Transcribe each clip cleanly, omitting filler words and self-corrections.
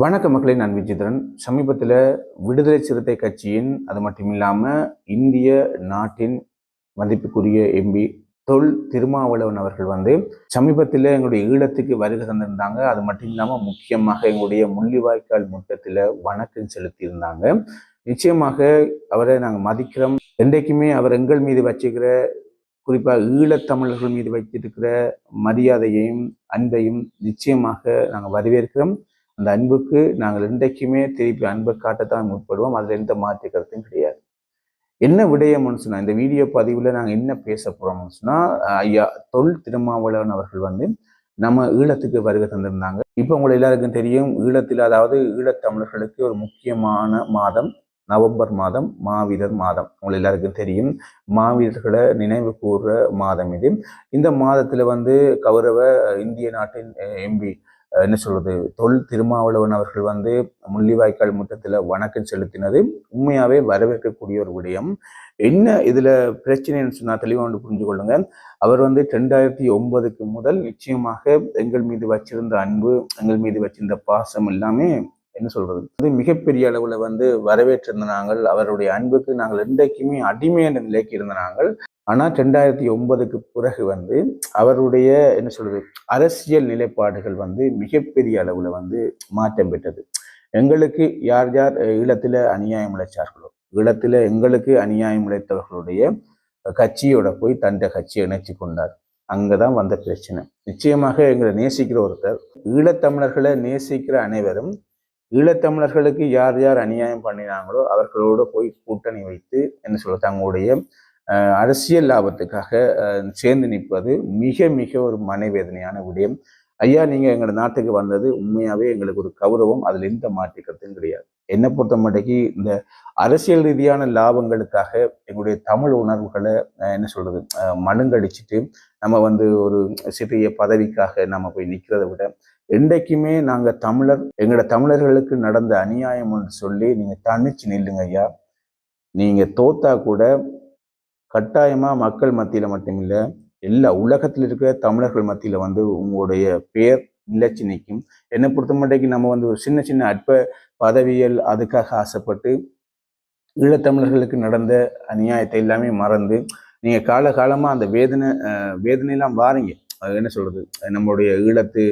வணக்க மக்களே, நான் விஜித்ரன். சமீபத்தில் விடுதலை சிறுத்தை கட்சியின் அது மட்டும் இல்லாமல் இந்திய நாட்டின் மதிப்புக்குரிய எம்பி தொல் திருமாவளவன் அவர்கள் சமீபத்தில் எங்களுடைய ஈழத்துக்கு வருகை தந்திருந்தாங்க. அது மட்டும் இல்லாமல் முக்கியமாக எங்களுடைய முள்ளிவாய்க்கால் முற்றத்தில் வணக்கம் செலுத்தியிருந்தாங்க. நிச்சயமாக அவரை நாங்கள் மதிக்கிறோம். என்றைக்குமே அவர் எங்கள் மீது வச்சுக்கிற, குறிப்பாக ஈழத்தமிழர்கள் மீது வைத்திருக்கிற மரியாதையையும் அன்பையும் நிச்சயமாக நாங்கள் வரவேற்கிறோம். அந்த அன்புக்கு நாங்கள் இன்றைக்குமே திருப்பி அன்பை காட்டத்தான் முற்படுவோம். அதில் எந்த மாற்று கருத்தும் கிடையாது. என்ன விடயம்னு சொன்னா, இந்த வீடியோ பதிவில் நாங்கள் என்ன பேச போறோம்னு சொன்னா, ஐயா தொல் திருமாவளவன் அவர்கள் நம்ம ஈழத்துக்கு வருகை தந்திருந்தாங்க. இப்போ உங்களை எல்லாருக்கும் தெரியும், ஈழத்தில் அதாவது ஈழத்தமிழர்களுக்கு ஒரு முக்கியமான மாதம் நவம்பர் மாதம், மாவீரர் மாதம். உங்களை எல்லாருக்கும் தெரியும், மாவீரர்களை நினைவு கூறுற மாதம் இது. இந்த மாதத்துல கௌரவ இந்திய நாட்டின் எம்பி என்ன சொல்றது, தொல் திருமாவளவன் அவர்கள் முள்ளிவாய்க்கால் முற்றத்தில் வணக்கம் செலுத்தினது உண்மையாவே வரவேற்கக்கூடிய ஒரு விடயம். என்ன இதுல பிரச்சனைன்னு சொன்னா தெளிவாக புரிஞ்சு கொள்ளுங்க. அவர் 2009 முதல் நிச்சயமாக எங்கள் மீது வச்சிருந்த அன்பு, எங்கள் மீது வச்சிருந்த பாசம் எல்லாமே என்ன சொல்றது மிகப்பெரிய அளவுல வரவேற்றிருந்த நாங்கள். அவருடைய அன்புக்கு நாங்கள் என்றைக்குமே அடிமை என்ற நிலைக்கு இருந்த நாங்கள். ஆனா 2009 பிறகு அவருடைய என்ன சொல்றது அரசியல் நிலைப்பாடுகள் மிகப்பெரிய அளவுல மாற்றம் பெற்றது. எங்களுக்கு யார் யார் ஈழத்துல அநியாயம் இழைச்சார்களோ, ஈழத்துல எங்களுக்கு அநியாயம் இழைத்தவர்களுடைய கட்சியோட போய் தன்னுடைய கட்சியை இணைச்சு கொண்டார். அங்கதான் வந்த பிரச்சனை. நிச்சயமாக எங்களை நேசிக்கிற ஒருத்தர், ஈழத்தமிழர்களை நேசிக்கிற அனைவரும் ஈழத்தமிழர்களுக்கு யார் யார் அநியாயம் பண்ணினாங்களோ அவர்களோட போய் கூட்டணி வைத்து என்ன சொல்ல தங்களுடைய அரசியல் லாபத்துக்காக சேர்ந்து நிற்பது மிக மிக ஒரு மனவேதனையான விடயம். ஐயா, நீங்க எங்களோட நாட்டுக்கு வந்தது உண்மையாவே எங்களுக்கு ஒரு கௌரவம். அதுல எந்த மாற்றிக்கத்தும் கிடையாது. என்னை பொறுத்த மட்டுக்கு இந்த அரசியல் ரீதியான லாபங்களுக்காக எங்களுடைய தமிழ் உணர்வுகளை என்ன சொல்றது மழுங்கடிச்சிட்டு நம்ம ஒரு சிறிய பதவிக்காக நம்ம போய் நிற்கிறத விட, என்றைக்குமே நாங்க எங்களோட தமிழர்களுக்கு நடந்த அநியாயம் சொல்லி நீங்க தனிச்சு நில்லுங்க ஐயா. நீங்க தோத்தா கூட கட்டாயமா மக்கள் மத்தியில மட்டுமில்லை, எல்லா உலகத்தில் இருக்கிற தமிழர்கள் மத்தியில உங்களுடைய பேர் நிலைச்சு நிற்கும். என்னை பொறுத்த மட்டுக்கு நம்ம ஒரு சின்ன சின்ன அற்ப பதவியல் அதுக்காக ஆசைப்பட்டு ஈழத்தமிழர்களுக்கு நடந்த அநியாயத்தை எல்லாமே மறந்து நீங்க காலகாலமா அந்த வேதனையெல்லாம் வாரீங்க. என்ன சொல்றது, நம்மளுடைய ஈழத்து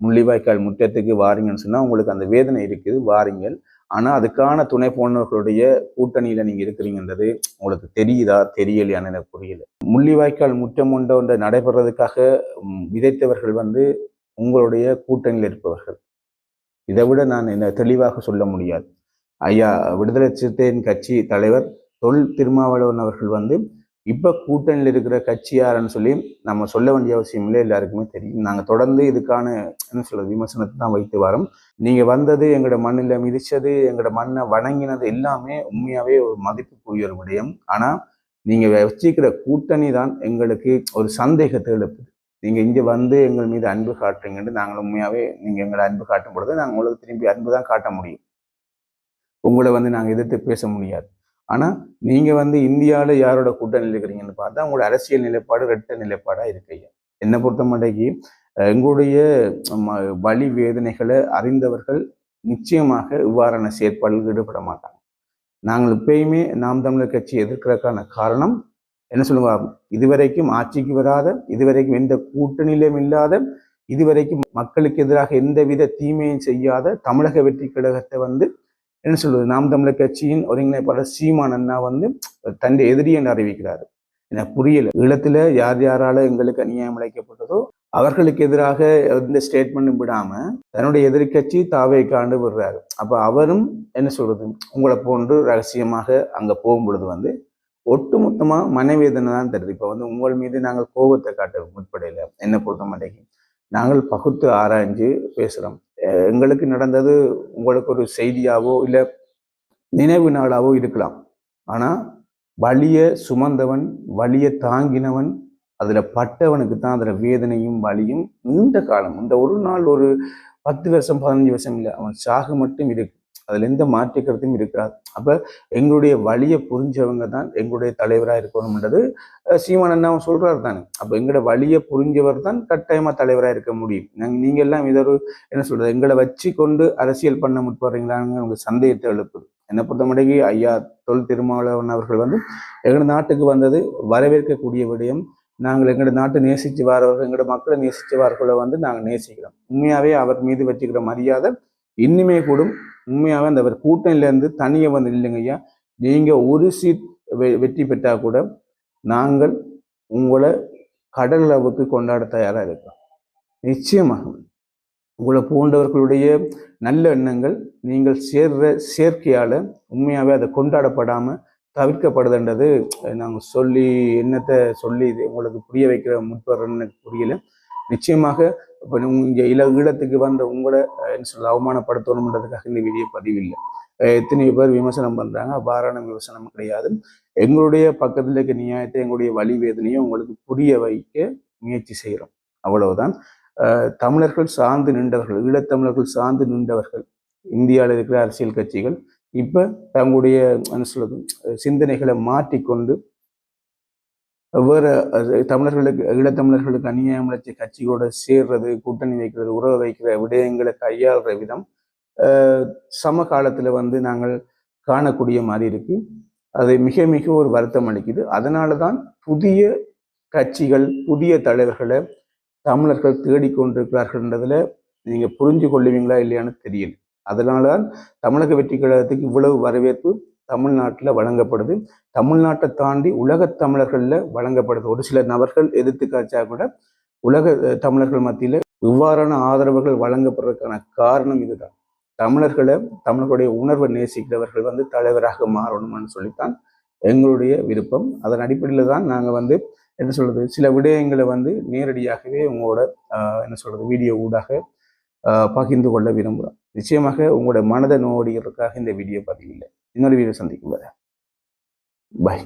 முள்ளிவாய்க்கால் முற்றத்துக்கு வாரீங்கன்னு சொன்னா உங்களுக்கு அந்த வேதனை இருக்குது, வாரீங்கள். ஆனா அதுக்கான துணை போனவர்களுடைய கூட்டணியில நீங்க இருக்கிறீங்கன்றது உங்களுக்கு தெரியுதா தெரியலையான்னு எனக்கு புரியல. முள்ளிவாய்க்கால் முற்றம் ஒன்றை நடைபெறதுக்காக விதைத்தவர்கள் உங்களுடைய கூட்டணியில் இருப்பவர்கள். இதை விட நான் என்ன தெளிவாக சொல்ல முடியாது. ஐயா விடுதலை சிறுத்தையின் கட்சி தலைவர் தொல் திருமாவளவன் அவர்கள் இப்ப கூட்டணியில் இருக்கிற கட்சி யாருன்னு சொல்லி நம்ம சொல்ல வேண்டிய அவசியம் இல்லை, எல்லாருக்குமே தெரியும். நாங்க தொடர்ந்து இதுக்கான என்ன சொல்றது விமர்சனத்தை தான் வைத்து வரோம். நீங்க வந்தது எங்களோட மண்ணில மிதிச்சது, எங்களோட மண்ணை வணங்கினது எல்லாமே உண்மையாவே ஒரு மதிப்புக்குரிய ஒரு விடயம். ஆனா நீங்க வச்சிக்கிற கூட்டணி தான் எங்களுக்கு ஒரு சந்தேகத்தை எழுப்புது. நீங்க இங்க எங்கள் மீது அன்பு காட்டுறீங்கன்னு நாங்கள் உண்மையாவே நீங்க எங்களை அன்பு காட்டும் பொழுது நாங்கள் உங்களுக்கு திரும்பி அன்பு தான் காட்ட முடியும். உங்களை நாங்க எதிர்த்து பேச முடியாது. ஆனா நீங்க இந்தியாவில யாரோட கூட்டணியில் இருக்கிறீங்கன்னு பார்த்தா உங்களோட அரசியல் நிலைப்பாடு ரெட்ட நிலைப்பாடா இருக்கையா. என்னை பொறுத்த மாட்டேக்கு எங்களுடைய வலி வேதனைகளை அறிந்தவர்கள் நிச்சயமாக இவ்வாறான செயற்பாடுகள் ஈடுபட மாட்டாங்க. நாங்கள் எப்பயுமே நாம் தமிழர் கட்சி எதிர்க்கிறதுக்கான காரணம் என்ன சொல்லுவாங்க, இதுவரைக்கும் ஆட்சிக்கு வராத, இதுவரைக்கும் எந்த கூட்டணியிலும் இல்லாத, இதுவரைக்கும் மக்களுக்கு எதிராக எந்தவித தீமையும் செய்யாத தமிழக வெற்றி கழகத்தை என்ன சொல்றது நாம் தமிழர் கட்சியின் ஒருங்கிணைப்பாளர் சீமான் அண்ணா தன்னுடைய எதிரி என்று அறிவிக்கிறாரு. எனக்கு புரியல. ஈழத்துல யார் யாரால எங்களுக்கு அநியாயம் இழைக்கப்பட்டதோ அவர்களுக்கு எதிராக எந்த ஸ்டேட்மெண்ட்டும் விடாம தன்னுடைய எதிர்கட்சி தாவேக்காண்டு விடுறாரு. அப்ப அவரும் என்ன சொல்றது உங்களை போன்று ரகசியமாக அங்க போகும் பொழுது ஒட்டுமொத்தமா மனவேதனை தான் தருது. இப்ப உங்கள் மீது நாங்கள் கோபத்தை காட்ட முற்படையில. என்னை பொறுத்த மாட்டேங்க நாங்கள் பகுத்து ஆராய்ஞ்சு பேசுறோம். எங்களுக்கு நடந்தது உங்களுக்கு ஒரு செய்தியாவோ இல்லை நினைவு நாளாவோ இருக்கலாம். ஆனா வலிய சுமந்தவன், வலிய தாங்கினவன், அதுல பட்டவனுக்கு தான் அதுல வேதனையும் வலியும் நீண்ட காலம். இந்த ஒரு நாள் ஒரு 10 வருஷம் 15 வருஷம் இல்லை, அவன் சாகு மட்டும் இருக்கு. அதுல எந்த மாற்று கருத்தும் இருக்காது. அப்ப எங்களுடைய வழியை புரிஞ்சவங்க தான் எங்களுடைய தலைவராக இருக்கணும்ன்றது சீமான் அண்ணாவும் சொல்றாரு தானே. அப்ப எங்களோட வழியை புரிஞ்சவர் தான் கட்டாயமா தலைவராக இருக்க முடியும். நீங்க எல்லாம் இதை ஒரு என்ன சொல்றது, எங்களை வச்சு கொண்டு அரசியல் பண்ண முற்படுறீங்களான்னு உங்க சந்தேகத்தை எழுப்புது. என்னை பொறுத்தமட்டிக்கு ஐயா தொல் திருமாவளவன் அவர்கள் வந்து எங்களோட நாட்டுக்கு வந்தது வரவேற்கக்கூடிய விடயம். நாங்கள் எங்களோட நாட்டை நேசிச்சு வாரவர்கள், எங்களோட மக்களை நேசிச்சு வார்களை வந்து நாங்கள் நேசிக்கிறோம். உண்மையாவே அவர் மீது வச்சுக்கிற மரியாதை இன்னுமே கூடும். உண்மையாவே அந்த அவர் கூட்டணியிலேருந்து தனியே வந்து இல்லைங்க ஐயா, நீங்க ஒரு சீட் வெற்றி பெற்றா கூட நாங்கள் உங்களை கடல் அளவுக்கு கொண்டாட தயாராக இருக்கோம். நிச்சயமாக உங்களை போன்றவர்களுடைய நல்ல எண்ணங்கள் நீங்கள் சேர்க்கையால உண்மையாவே அதை கொண்டாடப்படாம தவிர்க்கப்படுதுன்றது நாங்கள் சொல்லி என்னத்தை சொல்லி இது உங்களுக்கு புரிய வைக்கிற முற்படுறன்னு புரியல. நிச்சயமாக இப்போ இங்கே ஈழத்துக்கு வந்த உங்களை என்ன சொல்ல அவமானப்படுத்தணுன்றதுக்காக இந்த வீடியோ பதிவில்லை. எத்தனையோ பேர் விமர்சனம் பண்றாங்க, அபாரான விமர்சனம் கிடையாது. எங்களுடைய பக்கத்தில் இருக்க நியாயத்தை, எங்களுடைய வழி வேதனையை உங்களுக்கு புரிய வைக்க முயற்சி செய்கிறோம், அவ்வளவுதான். தமிழர்கள் சார்ந்து நின்றவர்கள், ஈழத்தமிழர்கள் சார்ந்து நின்றவர்கள், இந்தியாவில் இருக்கிற அரசியல் கட்சிகள் இப்ப தங்களுடைய என்ன சொல்றது சிந்தனைகளை மாற்றிக்கொண்டு வேற ஈழத்தமிழர்களுக்கு அநியாயம் இழைச்ச கட்சிகளோட சேர்றது, கூட்டணி வைக்கிறது, உறவு வைக்கிற விடயங்களை கையாளுற விதம் சமகாலத்துல வந்து நாங்கள் காணக்கூடிய மாதிரி இருக்கு. அது மிக மிக ஒரு வருத்தம் அளிக்குது. அதனாலதான் புதிய கட்சிகள், புதிய தலைவர்களை தமிழர்கள் தேடிக்கொண்டிருக்கிறார்கள்ன்றதுல நீங்க புரிஞ்சு கொள்ளுவீங்களா இல்லையான்னு தெரியல. அதனால்தான் தமிழக வெற்றி கழகத்துக்கு இவ்வளவு வரவேற்பு தமிழ்நாட்டில் வழங்கப்படுது. தமிழ்நாட்டை தாண்டி உலகத் தமிழர்கள்ல வழங்கப்படுது. ஒரு சில நபர்கள் எதிர்த்து காய்ச்சா கூட உலக தமிழர்கள் மத்தியில இவ்வாறான ஆதரவுகள் வழங்கப்படுறதுக்கான காரணம் இதுதான். தமிழர்களுடைய உணர்வை நேசிக்கிறவர்கள் வந்து தலைவராக மாறணும்னு சொல்லித்தான் எங்களுடைய விருப்பம். அதன் அடிப்படையில் தான் நாங்கள் வந்து என்ன சொல்றது சில விடயங்களை வந்து நேரடியாகவே உங்களோட என்ன சொல்றது வீடியோ ஊடாக பகிர்ந்து கொள்ள விரும்புகிறோம். நிச்சயமாக உங்களோட மனதை நோடிகளுக்காக இந்த வீடியோ பதிவில்லை. இன்னொரு வீடியோ சந்திக்கும் வரை பாய்.